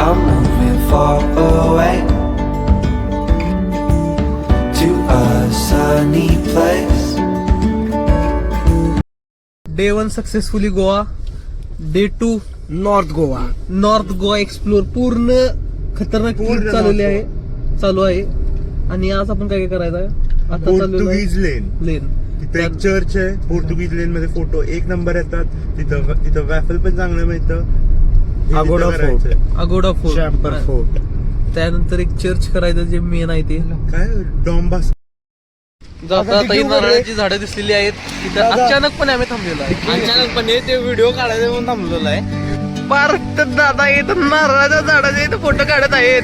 I'm moving far away to a sunny place. Day 1 successfully Goa. Day 2 north Goa explore पूर्ण खतरनाक trip चालू आहे. आणि आज आपण काय करायचं आहे आता पोर्तुगीज लेन. तिथे एक चर्च आहे. पोर्तुगीज लेन मध्ये फोटो एक नंबर येतात. तिथं वॅफल पण चांगलं मिळतं. Aguada fort, Chapora fort. त्यानंतर एक चर्च करायचं जे मेन आहे ते काय डॉम्बास. आता नारळाची झाडं दिसलेली आहेत तिथं. अचानकपणे आम्ही थांबलेलो आहे. अचानकपणे ते व्हिडिओ काढायला म्हणून थांबलेलो आहे. पार्क दादा येत नारळाच्या झाडाचे इथं फोटो काढत आहेत.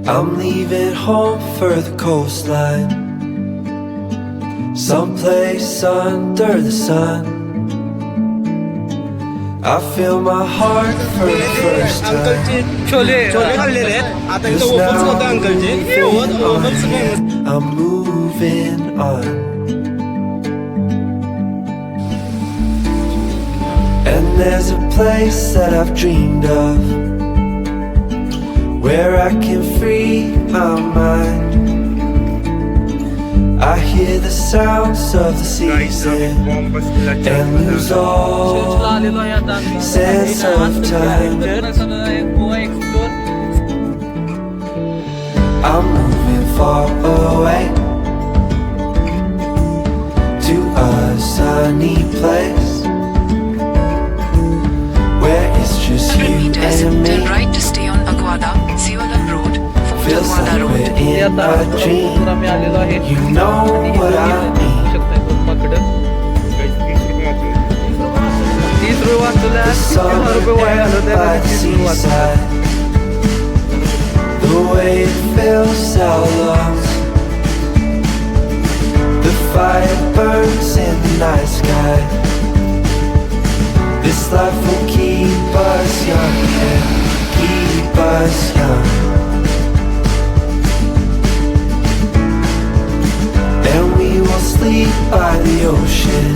I'm leaving home for the coastline, someplace under the sun. I feel my heart for the first time. Chole खाल्लेले आहेत. आता इथं ओपन्स होतं अंकलचे. I'm moving on. And there's a place that I've dreamed of, where I can free my mind. I hear the sounds of the season and lose all sense of time. I'm moving far away to a sunny place where it's just you and me. Turn right to stay on Aguada, Siolam Road, Fort Feels Aguada like Road. we're in a dream. आम्ही आलेलो आहे. You know what I mean. 30 रुपये वाचले. The sun रुपये वाया घालवते. by the seaside, the way it feels our lungs, the fire burns in the night sky. This life will keep us young, yeah, keep us young. And we will sleep by the ocean.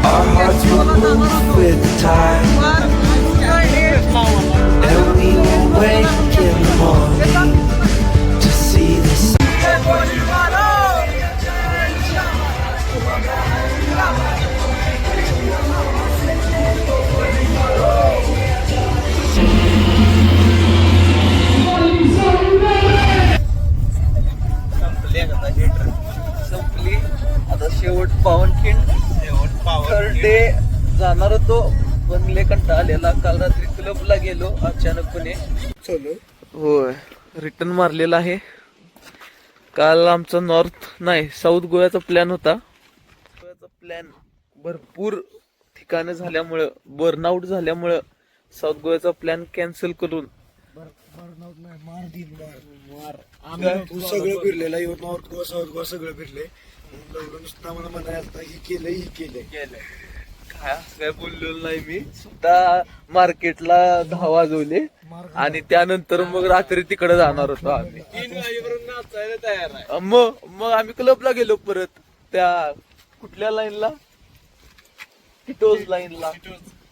Our hearts will move with the tide. And we will wake in the morning to see the sun. संपली आता शेवट Pavankhind. Third day जाणार होतो पण लय कंटाळा आलेला. काल रात्री क्लबला गेलो अचानकपणे. होय, रिटर्न मारलेला आहे. काल आमचा साऊथ गोव्याचा प्लॅन होता. गोव्याचा प्लॅन भरपूर ठिकाणं झाल्यामुळं, बर्नआउट झाल्यामुळं साऊथ गोव्याचा प्लॅन कॅन्सल करून सगळं फिरलेलं आहे. नॉर्थ गोवा साऊथ गोवा सगळं फिरले. नुसतं मला म्हणायला ही केलं काय बोललो नाही मी. सुद्धा मार्केटला 10 वाजवले आणि त्यानंतर मग रात्री तिकडे जाणार होतो आम्ही. 3 वाजेपर्यंत नाचायला तयार आहे. मग आम्ही क्लबला गेलो परत. त्या कुठल्या लाईनला, किटोज लाईनला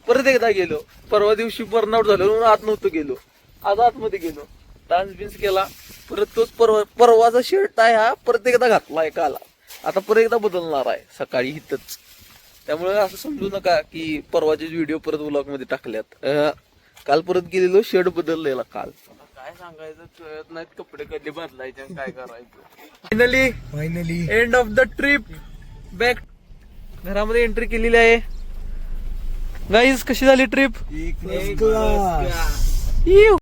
परत एकदा गेलो. परवा दिवशी बर्नआउट झालो म्हणून आत नव्हतो गेलो. आज आतमध्ये गेलो, डान्स बिन्स केला. परत तोच परवाचा शर्ट आहे हा परत एकदा घातलाय काल. आता परत एकदा बदलणार आहे सकाळी इथंच. त्यामुळे असं समजू नका की परवाचे व्हिडिओ परत व्लॉग मध्ये टाकल्यात. काल परत गेलेलो, शर्ट बदललेला काल. काय सांगायचं कळत नाहीत कपडे कधी बदलायचे काय करायचं. Finally end of the trip. Back घरामध्ये एंट्री केलेली आहे. गाईज कशी झाली ट्रिप?